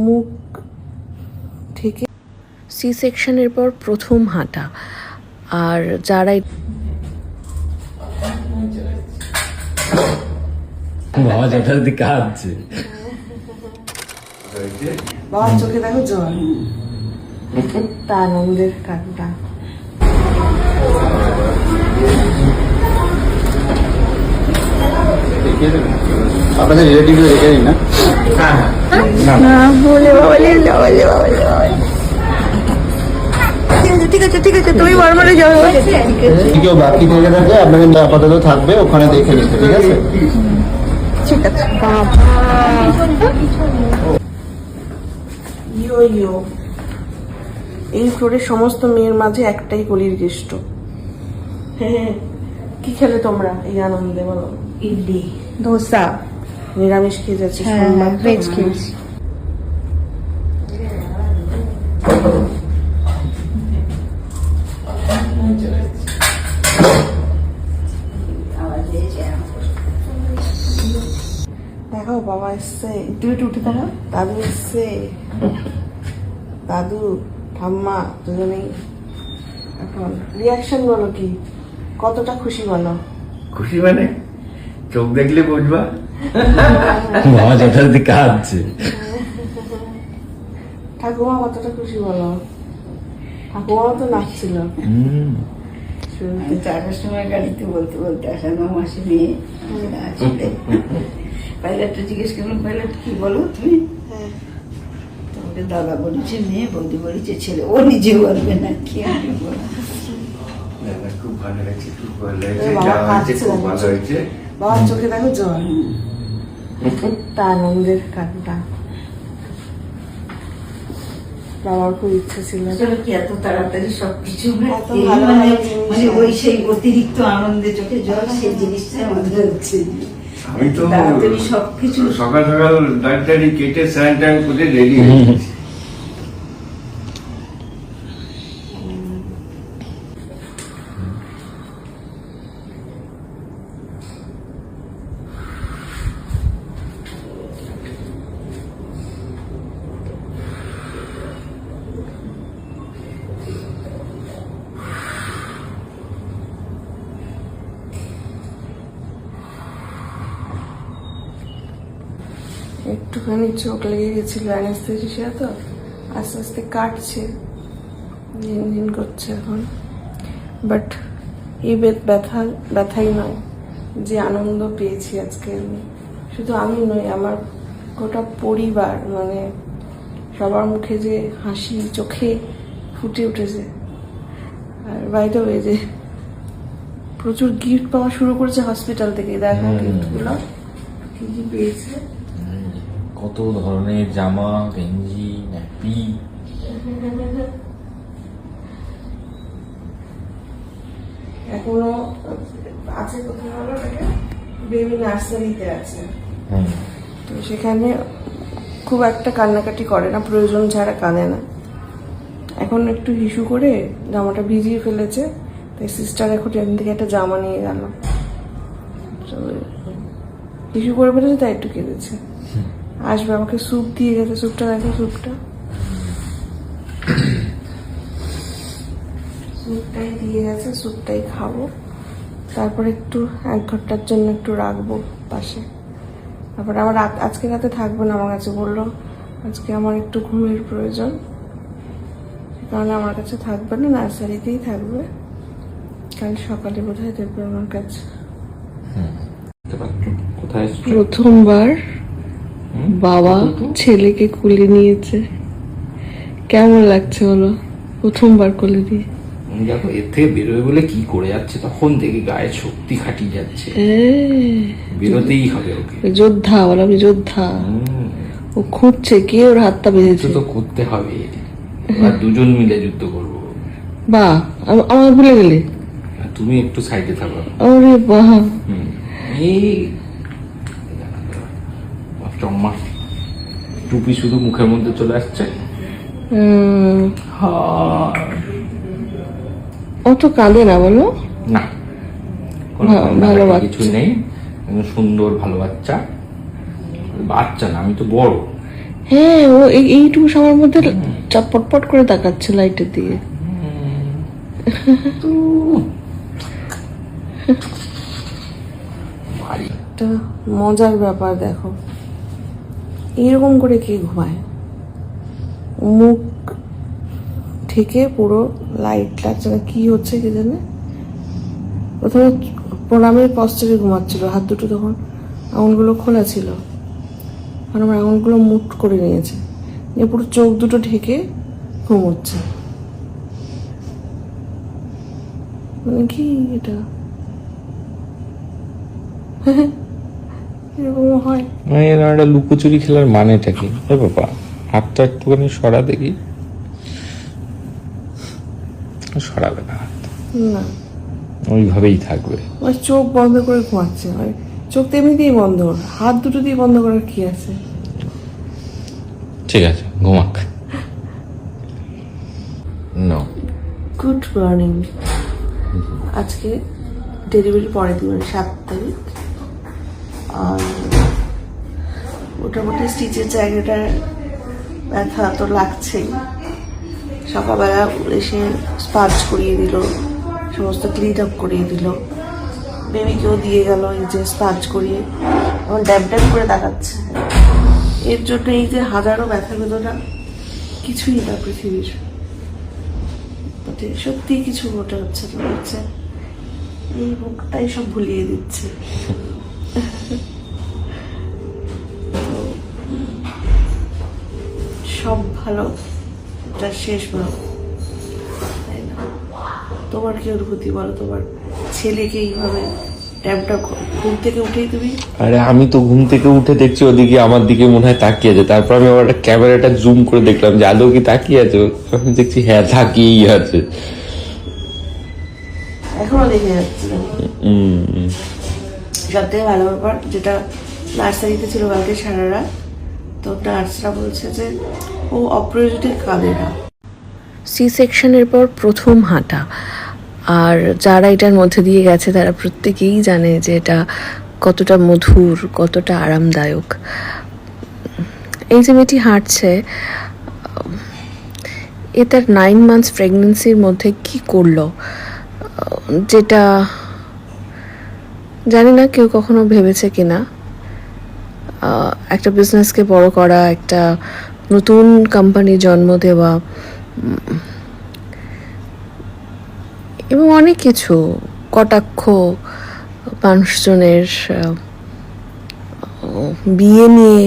মুখ থেকে সি সেকশনের পর প্রথম হাঁটা। আর যারাই বাবার চোখে দেখো জল, তা আনন্দের কান্না। আপনাদের রিলেটিভ রেখে নিন না? না বলে বলে বলে বলে ঠিক আছে ঠিক আছে, তুমি বর্মনে যাও। কেউ বাকি থেকে থাকে আপনাদের আপাতত থাকবে ওখানে দেখে নিতে, ঠিক আছে? ঠিক আছে বাবা। ইয়ো ইয়ো, এই ফ্লোরের সমস্ত মেয়ের মাঝে একটাই কলির কেষ্ট। হ্যাঁ, কি খেলে তোমরা এই আনন্দে বলো? ইডলি, ধোসা। নিরামিষ খেয়ে যাচ্ছি, ভেজ খেয়েছি। দেখো বাবা এসছে, একটু একটু উঠে দেখো। দাদু এসছে, দাদু ঠাম্মা দুজনেই। এখন রিয়াকশন বলো, কি কতটা খুশি বলো? খুশি মানে চোখ দেখলে বুঝবা। ঠাকুমা কতটা খুশি বলো? ঠাকুমাও তো নাচছিল। চারটার সময় গাড়িতে বলতে বলতে আসানো মাসে মেয়ে পাইলটটা জিজ্ঞেস করলাম, পাইলট কি বলো তুমি? তোমাকে দাদা বলেছে মেয়ে, বৌদি বলেছে ছেলে, ও নিজে বলবে না কি আমি বলবো। খুব ভালো হয়েছে, খুব ভালো হয়েছে, যা হয়েছে খুব ভালো হয়েছে। বাবার চোখে দেখো জল, তা আনন্দের কান্না। বাবার খুব ইচ্ছা ছিল কি এত তাড়াতাড়ি সবকিছু এত ভালো মানে ভালো জিনিস। মানে ওই সেই অতিরিক্ত আনন্দে চোখে জল, সেই জিনিসটা আমাদের হচ্ছে। আমি তো তাড়াতাড়ি সবকিছু সকাল সকাল দাঁড়ি কেটে স্নান টান করে রেডি হয়ে গেছি। একটুখানি চোখ লেগে গেছিল, অ্যানেস্থেসিয়া তো আস্তে আস্তে কাটছে, ঝিনঝিন করছে এখন। বাট এই ব্যথাই নয়, যে আনন্দ পেয়েছি আজকে আমি, শুধু আমি নই, আমার গোটা পরিবার, মানে সবার মুখে যে হাসি চোখে ফুটে উঠেছে। আর বাইরে ওই যে প্রচুর গিফট পাওয়া শুরু করেছে হসপিটাল থেকে। দেখো গিফটগুলো কি কি পেয়েছে। কত ধরনের জামা, গেঞ্জি, ন্যাপি। এখনো আছে কোথায় হলো, বেবি নার্সারিতে আছে। তো সেখানে খুব একটা কান্নাকাটি করে না, প্রয়োজন ছাড়া কাঁদে না। এখন একটু হিসু করে জামাটা ভিজিয়ে ফেলেছে, তাই সিস্টার এখন এখান থেকে একটা জামা নিয়ে গেল। হিসু করে ফেলেছে তাই একটু কেঁদেছে। আসবে, আমাকে স্যুপ দিয়ে গেছে, স্যুপটা দেখো, স্যুপটাই দিয়ে গেছে, স্যুপটাই খাবো। তারপর একটু 1 ঘন্টার জন্য একটু রাখবো পাশে। তারপর আমার আজকে রাতে থাকবে না আমার কাছে, বললো আজকে আমার একটু ঘুমের প্রয়োজন, কারণে আমার কাছে থাকবে না, নার্সারিতেই থাকবে। কাল সকালে বোধহয় দেখবে আমার কাছে। প্রথমবার বাবা ছেলেকে কোলে নিয়েছে, কেমন লাগছে বলো? প্রথমবার কোলে দিয়ে দেখো, এর থেকে বেরোবে বলে কি করে যাচ্ছে, তখন থেকে গায়ে শক্তি খাটিয়ে যাচ্ছে, বেরোতেই হবে ওকে। যোদ্ধা, বলো আমি যোদ্ধা। ও খুঁজছে কে ওর হাতটা বেঁধেছে, তো করতে হবে, আর দুজন মিলে যুদ্ধ করবো। বা আমার ভুলে গেলে, তুমি একটু সাইডে থাকো। আরে বাহ, এই চম্মা টুপি শুধু মুখের মধ্যে চলে আসছে। অত কাঁদে না বলো? না, ভালো কিছু নেই, সুন্দর ভালো বাচ্চা। বাচ্চা না, আমি তো বড়। হ্যাঁ, ও এইটুকু সময়ের মধ্যে পটপট করে তাকাচ্ছে লাইটের দিকে। একটা মজার ব্যাপার দেখো, এরকম করে কে ঘুমায়, মুখ ঢেকে পুরো লাইট লাগছে না, কি হচ্ছে কি জানে। প্রথমে প্রণামের পশ্চারে ঘুমাচ্ছিল, হাত দুটো তখন আঙুলগুলো খোলা ছিল, এখন আমার আঙুলগুলো মুট করে নিয়েছে, নিয়ে পুরো চোখ দুটো ঢেকে ঘুমোচ্ছে। মানে কি এটা, এরকম হয়? এরা একটা লুকোচুরি খেলার মানেটা কি? এ বাবা, হাতটা একটুখানি সরা দেখি। সরাবে না হাত, না, ওইভাবেই থাকবে। ওই চোখ বন্ধ করে ঘুমাচ্ছে, চোখ তো এমনিতেই বন্ধ, হাত দুটো দিয়ে বন্ধ করার কি আছে। ঠিক আছে, ঘুমাক। No, good morning. আজকে ডেলিভারি পরের দিন, মানে 7 তারিখ। আর মোটামুটি স্টিচের জায়গাটা ব্যথা তো লাগছেই। সকালবেলা এসে স্পার্চ করিয়ে দিল, সমস্ত ক্লিন আপ করিয়ে দিল, বেবিকেও দিয়ে গেল এই যে স্পার্চ করিয়ে, এখন ড্যাব ড্যাব করে দেখাচ্ছে। এর জন্য এই যে হাজারো ব্যথা বেদনা কিছুই না পৃথিবীর, সত্যি কিছু মোটে হচ্ছে না, হচ্ছে এই মুখটাই সব ভুলিয়ে দিচ্ছে। সব ভালো, এটা শেষ ভালো, তাই না? তোমার কি অনুভূতি বলো, তোমার ছেলেকে এইভাবে ট্যাবটা ঘুম থেকে উঠেই তুমি? আরে আমি তো ঘুম থেকে উঠে দেখছি ওদিকে আমার দিকে মনে হয় তাকিয়ে আছে, তারপর আমি আবার ক্যামেরাটা জুম করে দেখলাম যে আদৌ কি তাকিয়ে আছে, আমি দেখছি হ্যাঁ তাকিয়েই আছে। এখনো দেখে যাচ্ছে। সব থেকে ভালো ব্যাপার যেটা, নার্সারিতে ছিল কালকে সারা রাত, তো নার্সরা বলছে যে ও অপ্রয়োজনে কাঁদে না। সি সেকশনের পর প্রথম হাঁটা, আর যারা এটার মধ্যে দিয়ে গেছে তারা প্রত্যেকেই জানে যে এটা কতটা মধুর, কতটা আরামদায়ক। এই যে মেয়েটি হাঁটছে, এ তার 9 মান্থস প্রেগনেন্সির মধ্যে কি করলো, যেটা জানি না কেউ কখনো ভেবেছে কিনা। একটা বিজনেসকে বড় করা, একটা নতুন কোম্পানি জন্ম দেওয়া, এবং অনেক কিছু, কটাক্ষ মানুষজনের, বিয়ে নিয়ে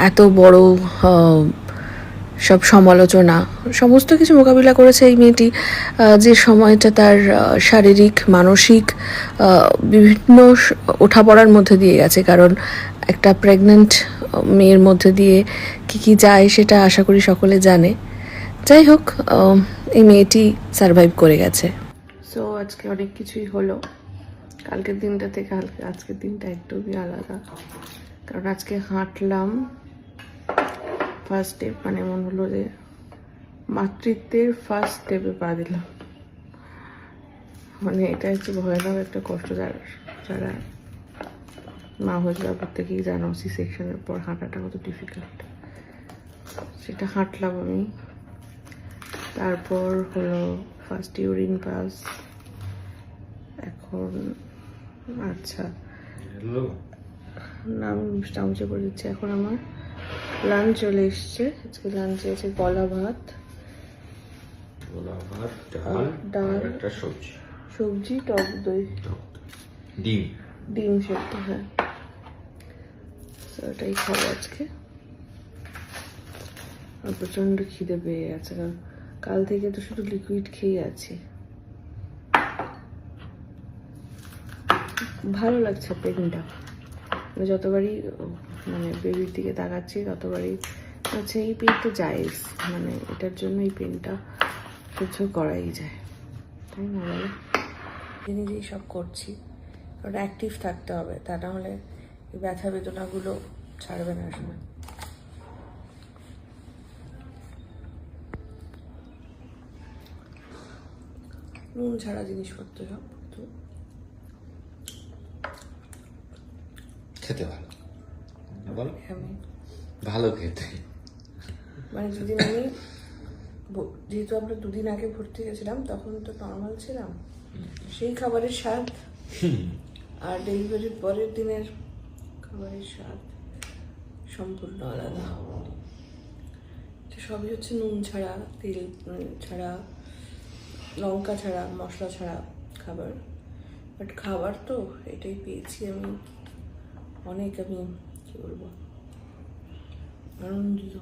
এত বড় সব সমালোচনা, সমস্ত কিছু মোকাবিলা করেছে এই মেয়েটি। যে সময়টা তার শারীরিক মানসিক বিভিন্ন ওঠাপড়ার মধ্যে দিয়ে গেছে, কারণ একটা প্রেগনেন্ট মেয়ের মধ্যে দিয়ে কি কি যায় সেটা আশা করি সকলে জানে। যাই হোক, এই মেয়েটি সারভাইভ করে গেছে। সো আজকে অনেক কিছুই হলো, কালকের দিনটা থেকে আজকের দিনটা একদমই আলাদা, কারণ আজকে হাঁটলাম ফার্স্ট স্টেপ, মানে মনে হলো যে মাতৃত্বের ফার্স্ট স্টেপে পা দিলাম। মানে এটা হচ্ছে ভয়ানক একটা কষ্ট, যারা মা হয়ে যাওয়ার প্রত্যেকেই জানো সি সেকশনের পর হাঁটাটা কত ডিফিকাল্ট। সেটা হাঁটলাম আমি। তারপর হলো ফার্স্ট ইউরিন পাস। এখন আচ্ছা নাম চামচে করে দিচ্ছি। এখন আমার লাঞ্চ চলে এসছে। আজকে লাঞ্চে আছে কলা ভাত, ডাল, সবজি, টক দই, ডিম সেদ্ধ। হ্যাঁ, এটাই খাবো আজকে। আর প্রচণ্ড খিদে পেয়ে গেছে, কারণ কাল থেকে তো শুধু লিকুইড খেয়ে আছি। ভালো লাগছে পেনটা, যতবারই মানে বেবির দিকে তাকাচ্ছি ততবারই হচ্ছে এই পেনটা জায়েজ, মানে এটার জন্য এই পেনটা সহ্য করাই যায়, তাই না বলো? নিজেই সব করছি, কারণ অ্যাক্টিভ থাকতে হবে, তা না হলে এই ব্যথা বেদনাগুলো ছাড়বে না আসলে। নুন ছাড়া জিনিসপত্র সব তো খেতে ভালো, বলো আমি ভালো খেতে। মানে যেদিন আমি যেহেতু আমরা দুদিন আগে ভর্তি গেছিলাম তখন তো নর্মাল ছিলাম, সেই খাবারের স্বাদ আর ডেলিভারির পরের দিনের খাবারের স্বাদ সম্পূর্ণ আলাদা। এটা সবই হচ্ছে নুন ছাড়া, তেল ছাড়া, লঙ্কা ছাড়া, মশলা ছাড়া খাবার। বাট খাবার তো এটাই পেয়েছি আমি, অনেক আমি কি বলবো আনন্দিত।